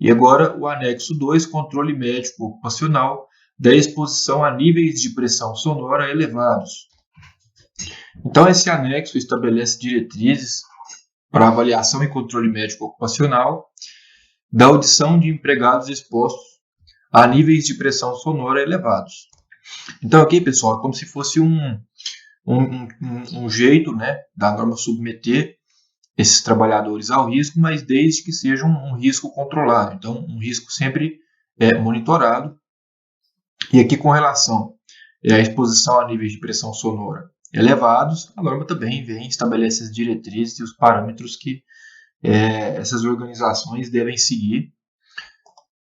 E agora o anexo 2, controle médico ocupacional da exposição a níveis de pressão sonora elevados. Então, esse anexo estabelece diretrizes para avaliação e controle médico ocupacional da audição de empregados expostos a níveis de pressão sonora elevados. Então, aqui, pessoal, é como se fosse um jeito, né, da norma submeter esses trabalhadores ao risco, mas desde que seja um risco controlado. Então, um risco sempre monitorado. E aqui, com relação à exposição a níveis de pressão sonora elevados, a norma também vem estabelece as diretrizes e os parâmetros que essas organizações devem seguir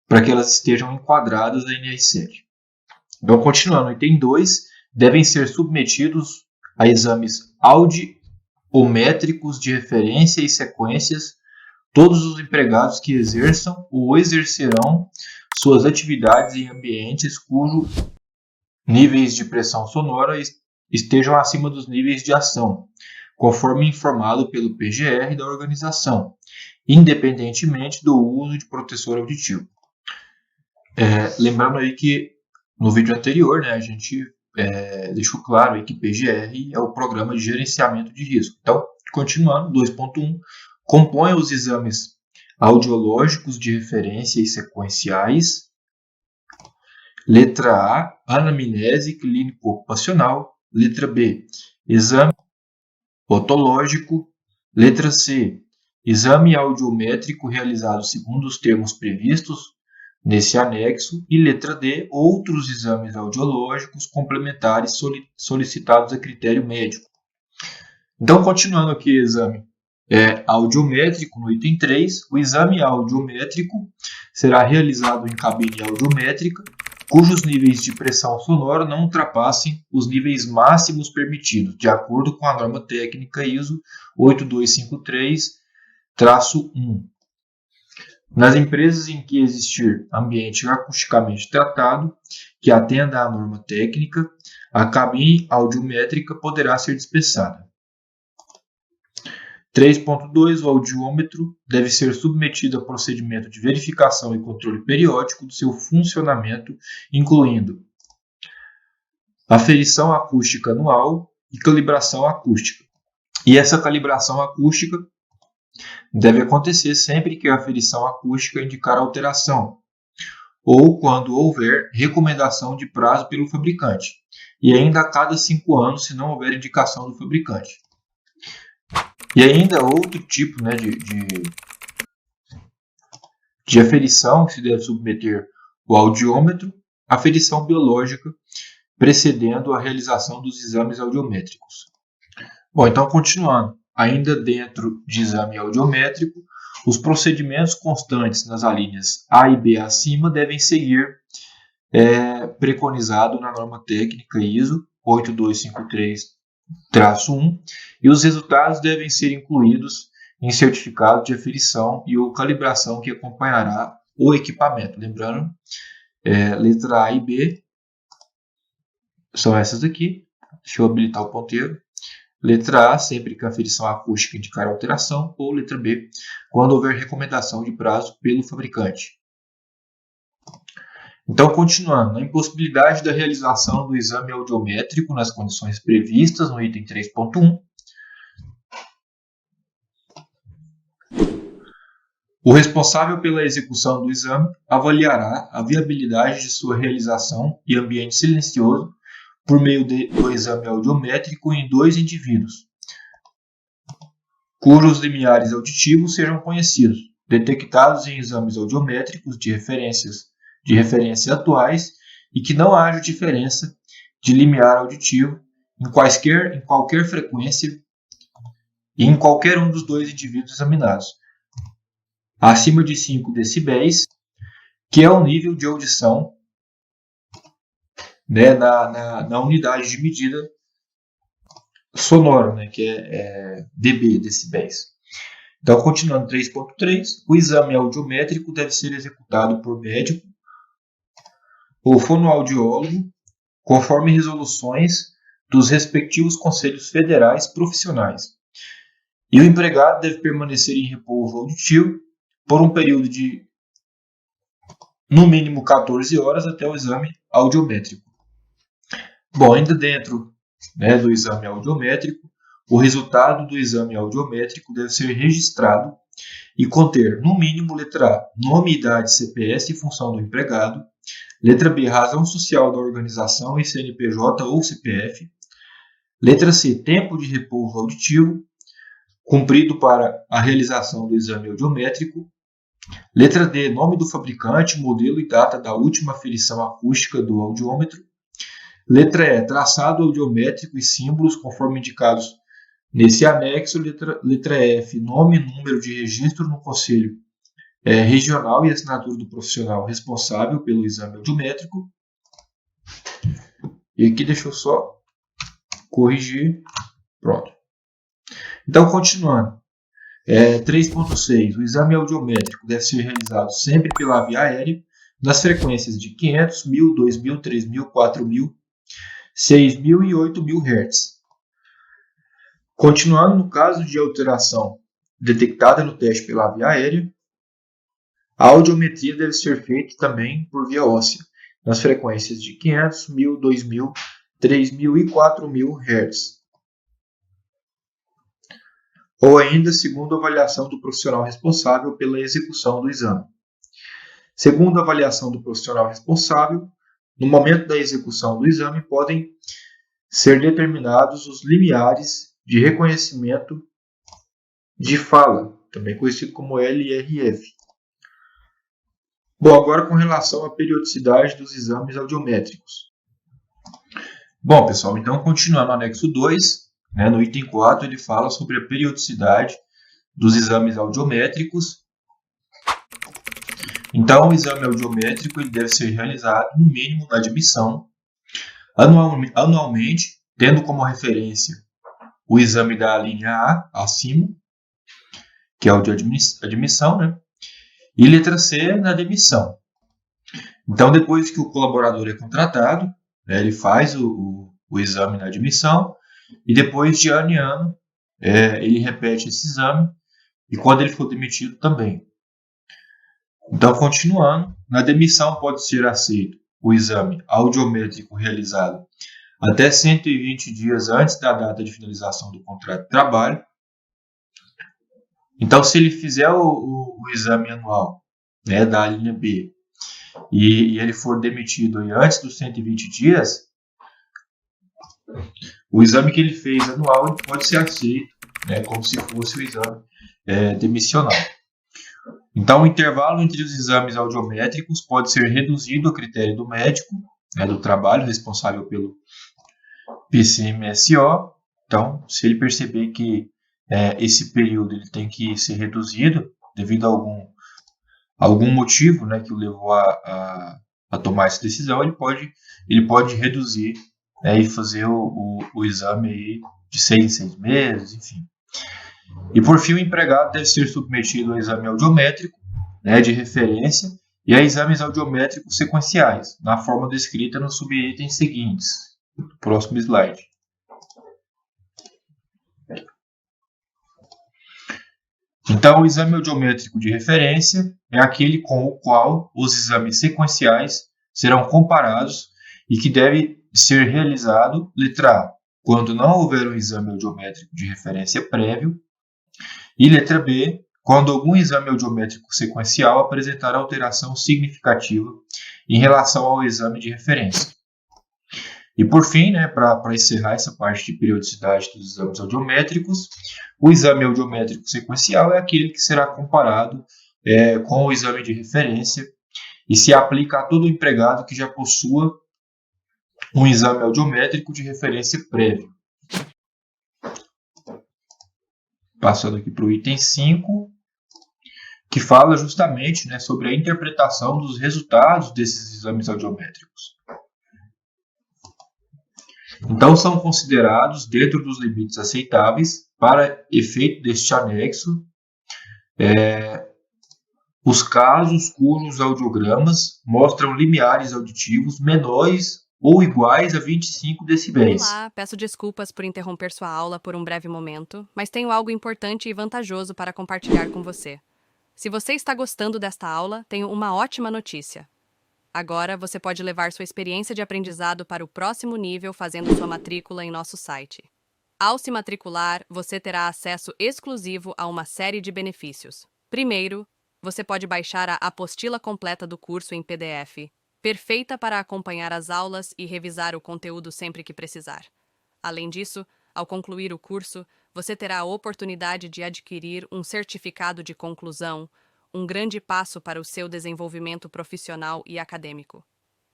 para que elas estejam enquadradas na NR7. Então, continuando, item 2, devem ser submetidos a exames audiométricos de referência e sequências todos os empregados que exerçam ou exercerão suas atividades em ambientes cujos níveis de pressão sonora estejam acima dos níveis de ação, conforme informado pelo PGR da organização, independentemente do uso de protetor auditivo. Lembrando aí que no vídeo anterior, né, a gente deixou claro aí que PGR é o Programa de Gerenciamento de Risco. Então, continuando, 2.1, compõe os exames audiológicos de referência e sequenciais. Letra A, anamnese clínico-ocupacional. Letra B, exame otológico. Letra C, exame audiométrico realizado segundo os termos previstos nesse anexo. E letra D, outros exames audiológicos complementares solicitados a critério médico. Então, continuando aqui o exame audiométrico, no item 3, o exame audiométrico será realizado em cabine audiométrica, cujos níveis de pressão sonora não ultrapassem os níveis máximos permitidos, de acordo com a norma técnica ISO 8253-1. Nas empresas em que existir ambiente acusticamente tratado, que atenda à norma técnica, a cabine audiométrica poderá ser dispensada. 3.2. O audiômetro deve ser submetido a procedimento de verificação e controle periódico do seu funcionamento, incluindo aferição acústica anual e calibração acústica. E essa calibração acústica deve acontecer sempre que a aferição acústica indicar alteração, ou quando houver recomendação de prazo pelo fabricante, e ainda a cada 5 anos, se não houver indicação do fabricante. E ainda outro tipo, né, de aferição que se deve submeter o audiômetro, aferição biológica, precedendo a realização dos exames audiométricos. Bom, então continuando, ainda dentro de exame audiométrico, os procedimentos constantes nas alíneas A e B acima devem seguir preconizado na norma técnica ISO 8253-1, e os resultados devem ser incluídos em certificado de aferição e ou calibração que acompanhará o equipamento. Lembrando, letra A e B são essas aqui. Deixa eu habilitar o ponteiro. Letra A, sempre que a aferição acústica indicar alteração, ou letra B, quando houver recomendação de prazo pelo fabricante. Então, continuando, a impossibilidade da realização do exame audiométrico nas condições previstas no item 3.1. O responsável pela execução do exame avaliará a viabilidade de sua realização em ambiente silencioso por meio do exame audiométrico em 2 indivíduos, cujos limiares auditivos sejam conhecidos, detectados em exames audiométricos de referência atuais e que não haja diferença de limiar auditivo em qualquer frequência e em qualquer um dos 2 indivíduos examinados, acima de 5 decibéis, que é o nível de audição, né, na unidade de medida sonora, né, que é dB, decibéis. Então, continuando 3.3, o exame audiométrico deve ser executado por médico ou fonoaudiólogo, conforme resoluções dos respectivos conselhos federais profissionais. E o empregado deve permanecer em repouso auditivo por um período de no mínimo 14 horas até o exame audiométrico. Bom, ainda dentro, né, do exame audiométrico, o resultado do exame audiométrico deve ser registrado e conter, no mínimo, letra A, nome, idade, CPS e função do empregado, letra B, razão social da organização e CNPJ ou CPF, letra C, tempo de repouso auditivo, cumprido para a realização do exame audiométrico, letra D, nome do fabricante, modelo e data da última aferição acústica do audiômetro, letra E, traçado audiométrico e símbolos conforme indicados nesse anexo. Letra F, nome e número de registro no Conselho Regional e assinatura do profissional responsável pelo exame audiométrico. E aqui deixa eu só corrigir. Pronto. Então, continuando. 3.6. O exame audiométrico deve ser realizado sempre pela via aérea, nas frequências de 500, 1000, 2000, 3000, 4000, 6000 e 8000 Hz. Continuando, no caso de alteração detectada no teste pela via aérea, a audiometria deve ser feita também por via óssea, nas frequências de 500, 1000, 2000, 3000 e 4000 Hz. Ou ainda, segundo a avaliação do profissional responsável pela execução do exame. Segundo a avaliação do profissional responsável, no momento da execução do exame podem ser determinados os limiares de reconhecimento de fala, também conhecido como LRF. Bom, agora com relação à periodicidade dos exames audiométricos. Bom, pessoal, então continuando no anexo 2, no item 4, ele fala sobre a periodicidade dos exames audiométricos. Então, o exame audiométrico ele deve ser realizado, no mínimo, na admissão, anualmente, tendo como referência o exame da linha A, acima, que é o de admissão, né? E letra C, na demissão. Então, depois que o colaborador é contratado, ele faz o exame na admissão, e depois, de ano em ano, ele repete esse exame, e quando ele for demitido também. Então, continuando, na demissão pode ser aceito o exame audiométrico realizado até 120 dias antes da data de finalização do contrato de trabalho. Então, se ele fizer o exame anual, da linha B e ele for demitido antes dos 120 dias, o exame que ele fez anual pode ser aceito, como se fosse o exame demissional. Então, o intervalo entre os exames audiométricos pode ser reduzido a critério do médico, do trabalho responsável pelo PCMSO. Então, se ele perceber que esse período ele tem que ser reduzido devido a algum motivo, que o levou a tomar essa decisão, ele pode reduzir, e fazer o exame aí de 6 em 6 meses, enfim. E por fim, o empregado deve ser submetido ao exame audiométrico, de referência e a exames audiométricos sequenciais, na forma descrita nos subitens seguintes. Próximo slide. Então, o exame audiométrico de referência é aquele com o qual os exames sequenciais serão comparados e que deve ser realizado, letra A, quando não houver um exame audiométrico de referência prévio, e letra B, quando algum exame audiométrico sequencial apresentar alteração significativa em relação ao exame de referência. E por fim, para encerrar essa parte de periodicidade dos exames audiométricos, o exame audiométrico sequencial é aquele que será comparado com o exame de referência e se aplica a todo empregado que já possua um exame audiométrico de referência prévio. Passando aqui para o item 5, que fala justamente sobre a interpretação dos resultados desses exames audiométricos. Então, são considerados, dentro dos limites aceitáveis, para efeito deste anexo, os casos cujos audiogramas mostram limiares auditivos menores ou iguais a 25 decibéis. Olá, peço desculpas por interromper sua aula por um breve momento, mas tenho algo importante e vantajoso para compartilhar com você. Se você está gostando desta aula, tenho uma ótima notícia. Agora, você pode levar sua experiência de aprendizado para o próximo nível fazendo sua matrícula em nosso site. Ao se matricular, você terá acesso exclusivo a uma série de benefícios. Primeiro, você pode baixar a apostila completa do curso em PDF, perfeita para acompanhar as aulas e revisar o conteúdo sempre que precisar. Além disso, ao concluir o curso, você terá a oportunidade de adquirir um certificado de conclusão, um grande passo para o seu desenvolvimento profissional e acadêmico.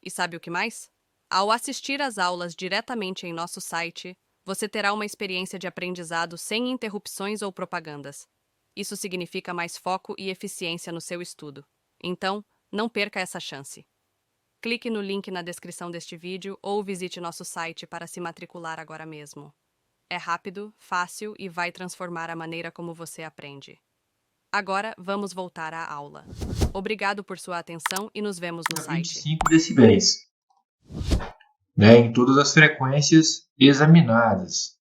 E sabe o que mais? Ao assistir às aulas diretamente em nosso site, você terá uma experiência de aprendizado sem interrupções ou propagandas. Isso significa mais foco e eficiência no seu estudo. Então, não perca essa chance. Clique no link na descrição deste vídeo ou visite nosso site para se matricular agora mesmo. É rápido, fácil e vai transformar a maneira como você aprende. Agora, vamos voltar à aula. Obrigado por sua atenção e nos vemos no site. 25 decibéis, né, em todas as frequências examinadas.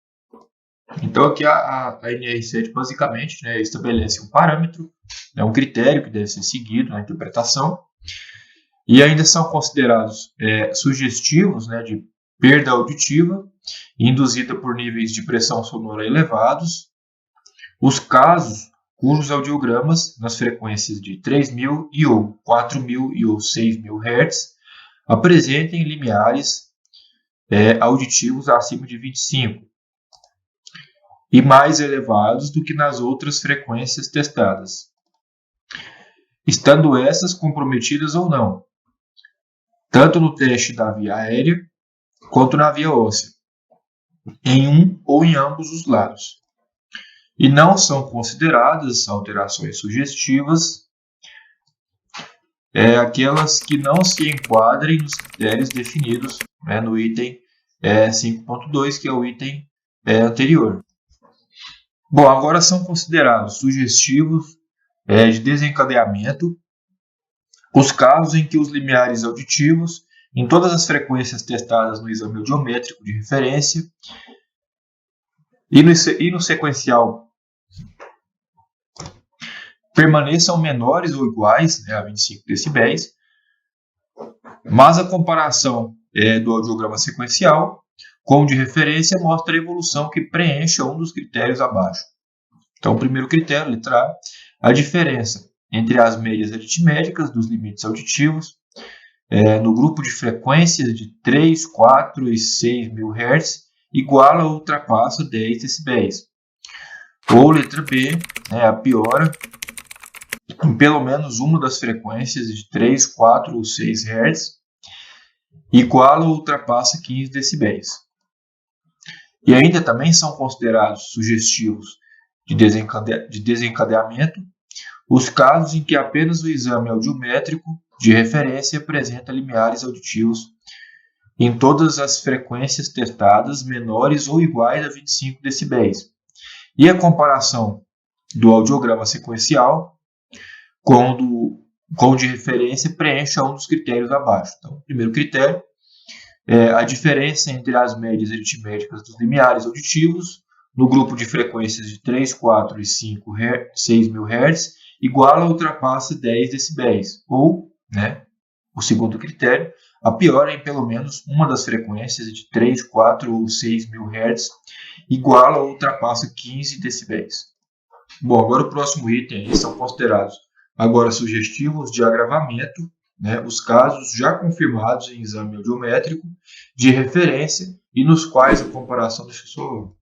Então aqui a NR7 basicamente, né, estabelece um parâmetro, né, um critério que deve ser seguido na interpretação, e ainda são considerados sugestivos, né, de perda auditiva induzida por níveis de pressão sonora elevados, os casos cujos audiogramas nas frequências de 3.000 e ou 4.000 e ou 6.000 Hz apresentem limiares auditivos acima de 25 e mais elevados do que nas outras frequências testadas, estando essas comprometidas ou não, tanto no teste da via aérea quanto na via óssea, em um ou em ambos os lados. E não são consideradas alterações sugestivas aquelas que não se enquadrem nos critérios definidos, né, no item 5.2, que é o item anterior. Bom, agora são considerados sugestivos de desencadeamento os casos em que os limiares auditivos, em todas as frequências testadas no exame audiométrico de referência e no sequencial, permaneçam menores ou iguais, né, a 25 decibéis, mas a comparação do audiograma sequencial com o de referência mostra a evolução que preencha um dos critérios abaixo. Então, o primeiro critério, letra A diferença entre as médias aritméticas dos limites auditivos no grupo de frequências de 3, 4 e 6 mil Hz iguala ou ultrapassa 10 decibéis. Ou, letra B, a piora em pelo menos uma das frequências de 3, 4 ou 6 Hz iguala ou ultrapassa 15 decibéis. E ainda também são considerados sugestivos de desencadeamento os casos em que apenas o exame audiométrico de referência apresenta limiares auditivos em todas as frequências testadas menores ou iguais a 25 decibéis. E a comparação do audiograma sequencial com o de referência preenche um dos critérios abaixo. Então, o primeiro critério é a diferença entre as médias aritméticas dos limiares auditivos no grupo de frequências de 3, 4 e 5, 6 mil Hz iguala ou ultrapassa 10 decibéis. Ou, o segundo critério, a piora em pelo menos uma das frequências de 3, 4 ou 6 mil Hz iguala ou ultrapassa 15 decibéis. Bom, agora o próximo item são considerados agora sugestivos de agravamento, os casos já confirmados em exame audiométrico de referência e nos quais a comparação, deixa eu só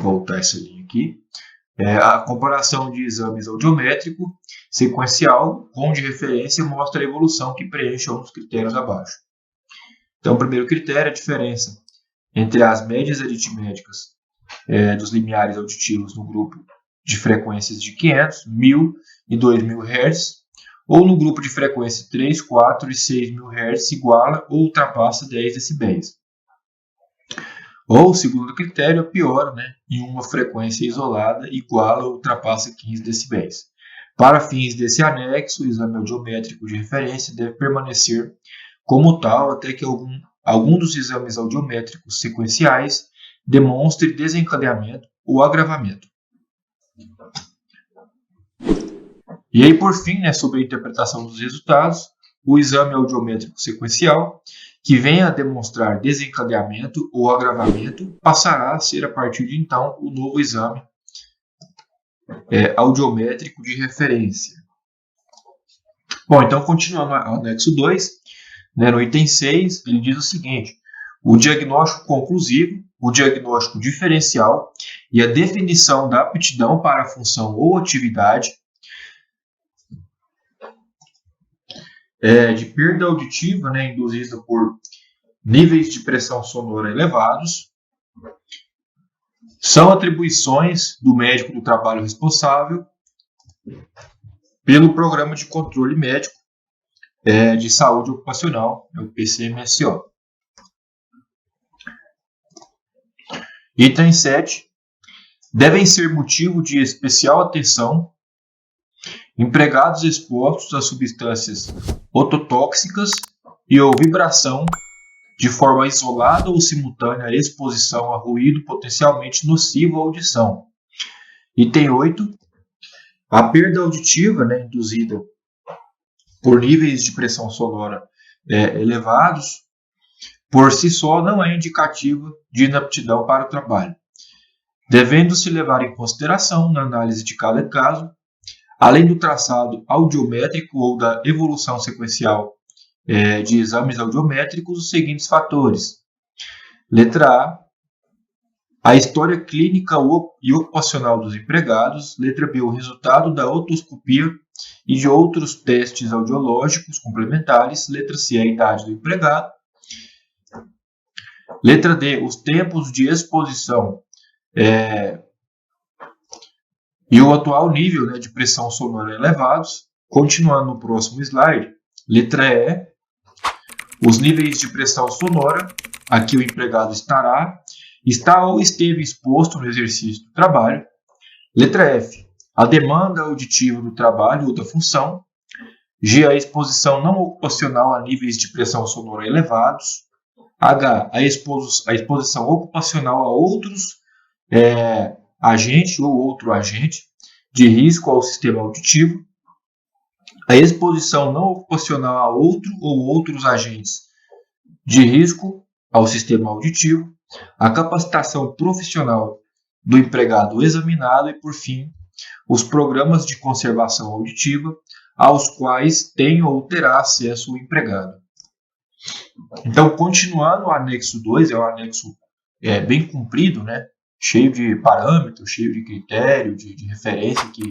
voltar essa linha aqui, a comparação de exames audiométrico sequencial com de referência mostra a evolução que preenche um dos critérios abaixo. Então, o primeiro critério é a diferença entre as médias aritméticas dos limiares auditivos no grupo de frequências de 500, 1000 e 2000 Hz, ou no grupo de frequência 3, 4 e 6 mil Hz iguala ou ultrapassa 10 decibéis. Ou, segundo critério, a piora em uma frequência isolada iguala ou ultrapassa 15 decibéis. Para fins desse anexo, o exame audiométrico de referência deve permanecer como tal até que algum dos exames audiométricos sequenciais demonstre desencadeamento ou agravamento. E aí, por fim, né, sobre a interpretação dos resultados, o exame audiométrico sequencial, que venha a demonstrar desencadeamento ou agravamento, passará a ser, a partir de então, o novo exame audiométrico de referência. Bom, então, continuando no anexo 2, né, no item 6, ele diz o seguinte: o diagnóstico conclusivo, o diagnóstico diferencial e a definição da aptidão para a função ou atividade de perda auditiva, né, induzida por níveis de pressão sonora elevados, são atribuições do médico do trabalho responsável pelo Programa de Controle Médico de Saúde Ocupacional, o PCMSO. Item 7. Devem ser motivo de especial atenção empregados expostos a substâncias ototóxicas e ou vibração de forma isolada ou simultânea à exposição a ruído potencialmente nocivo à audição. Item 8. A perda auditiva, né, induzida por níveis de pressão sonora elevados, por si só não é indicativa de inaptidão para o trabalho, devendo-se levar em consideração, na análise de cada caso, além do traçado audiométrico ou da evolução sequencial de exames audiométricos, os seguintes fatores. Letra A história clínica e ocupacional dos empregados. Letra B, o resultado da otoscopia e de outros testes audiológicos complementares. Letra C, a idade do empregado. Letra D, os tempos de exposição e o atual nível, né, de pressão sonora elevados. Continuando no próximo slide. Letra E, os níveis de pressão sonora a que o empregado está ou esteve exposto no exercício do trabalho. Letra F, a demanda auditiva do trabalho ou da função. G, a exposição não ocupacional a níveis de pressão sonora elevados. H, a exposição ocupacional a outros agente ou outro agente de risco ao sistema auditivo. A exposição não ocupacional a outro ou outros agentes de risco ao sistema auditivo. A capacitação profissional do empregado examinado e, por fim, os programas de conservação auditiva aos quais tem ou terá acesso o empregado. Então, continuando, o anexo 2 é um anexo bem comprido, né? Cheio de parâmetros, cheio de critério, de referência que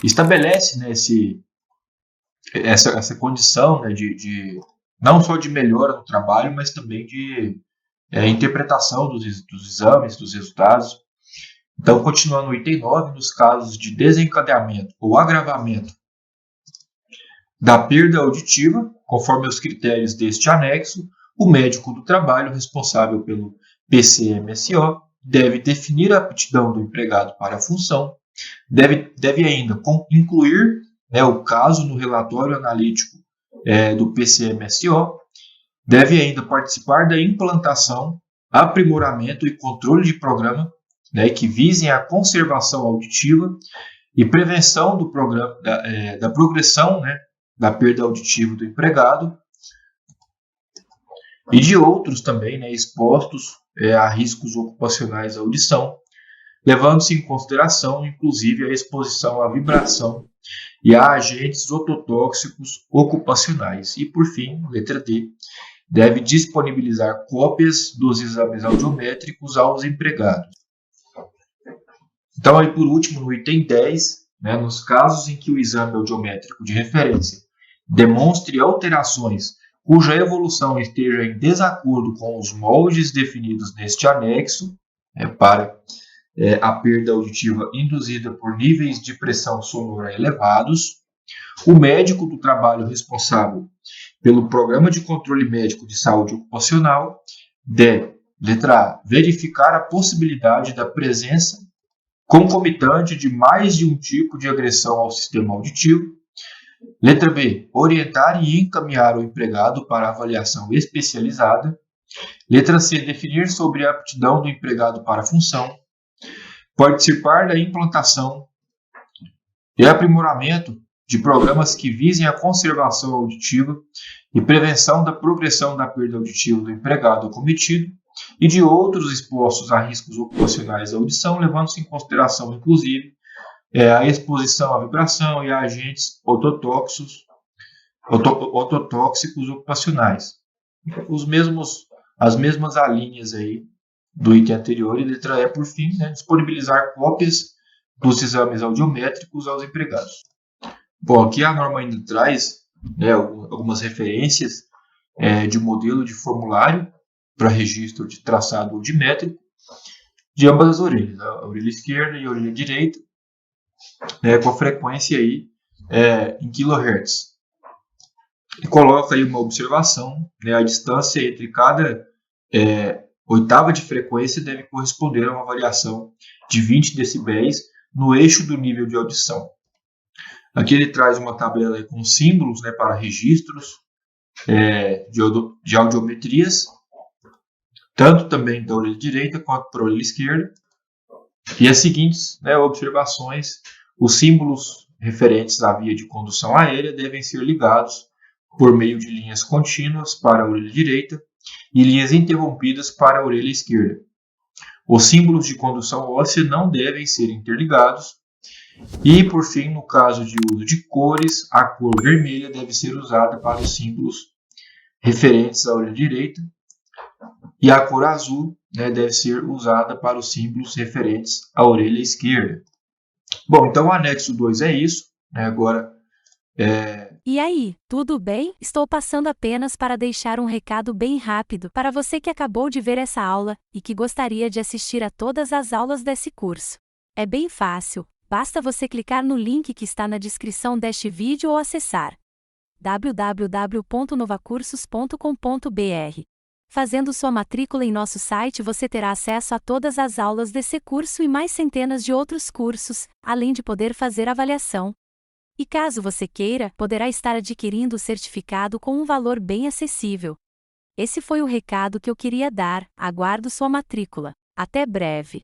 estabelece, né, essa condição, né, de não só de melhora no trabalho, mas também de interpretação dos exames, dos resultados. Então, continuando no item 9, nos casos de desencadeamento ou agravamento da perda auditiva, conforme os critérios deste anexo, o médico do trabalho responsável pelo PCMSO deve definir a aptidão do empregado para a função, deve ainda incluir, né, o caso no relatório analítico do PCMSO, deve ainda participar da implantação, aprimoramento e controle de programa, né, que visem a conservação auditiva e prevenção do programa, da progressão, né, da perda auditiva do empregado e de outros também, né, expostos a riscos ocupacionais à audição, levando-se em consideração, inclusive, a exposição à vibração e a agentes ototóxicos ocupacionais. E, por fim, letra D, deve disponibilizar cópias dos exames audiométricos aos empregados. Então, aí, por último, no item 10, né, nos casos em que o exame audiométrico de referência demonstre alterações cuja evolução esteja em desacordo com os moldes definidos neste anexo, para a perda auditiva induzida por níveis de pressão sonora elevados, o médico do trabalho responsável pelo Programa de Controle Médico de Saúde Ocupacional deve, letra A, verificar a possibilidade da presença concomitante de mais de um tipo de agressão ao sistema auditivo. Letra B, orientar e encaminhar o empregado para avaliação especializada. Letra C, definir sobre a aptidão do empregado para a função. Participar da implantação e aprimoramento de programas que visem a conservação auditiva e prevenção da progressão da perda auditiva do empregado ou cometido e de outros expostos a riscos ocupacionais da audição, levando-se em consideração, inclusive, a exposição à vibração e a agentes ototóxicos ocupacionais. As mesmas alíneas aí do item anterior, e letra E, por fim, né, disponibilizar cópias dos exames audiométricos aos empregados. Bom, aqui a norma ainda traz, né, algumas referências de modelo de formulário para registro de traçado audiométrico de ambas as orelhas, a orelha esquerda e a orelha direita, né, com a frequência aí, em kHz. E coloca aí uma observação, né, a distância entre cada oitava de frequência deve corresponder a uma variação de 20 decibéis no eixo do nível de audição. Aqui ele traz uma tabela aí com símbolos, né, para registros de audiometrias, tanto também da orelha direita quanto para a orelha esquerda. E as seguintes, né, observações: os símbolos referentes à via de condução aérea devem ser ligados por meio de linhas contínuas para a orelha direita e linhas interrompidas para a orelha esquerda. Os símbolos de condução óssea não devem ser interligados. E, por fim, no caso de uso de cores, a cor vermelha deve ser usada para os símbolos referentes à orelha direita e a cor azul, né, deve ser usada para os símbolos referentes à orelha esquerda. Bom, então o anexo 2 é isso, né? Agora, E aí, tudo bem? Estou passando apenas para deixar um recado bem rápido para você que acabou de ver essa aula e que gostaria de assistir a todas as aulas desse curso. É bem fácil, basta você clicar no link que está na descrição deste vídeo ou acessar www.novacursos.com.br. Fazendo sua matrícula em nosso site, você terá acesso a todas as aulas desse curso e mais centenas de outros cursos, além de poder fazer avaliação. E caso você queira, poderá estar adquirindo o certificado com um valor bem acessível. Esse foi o recado que eu queria dar, aguardo sua matrícula. Até breve!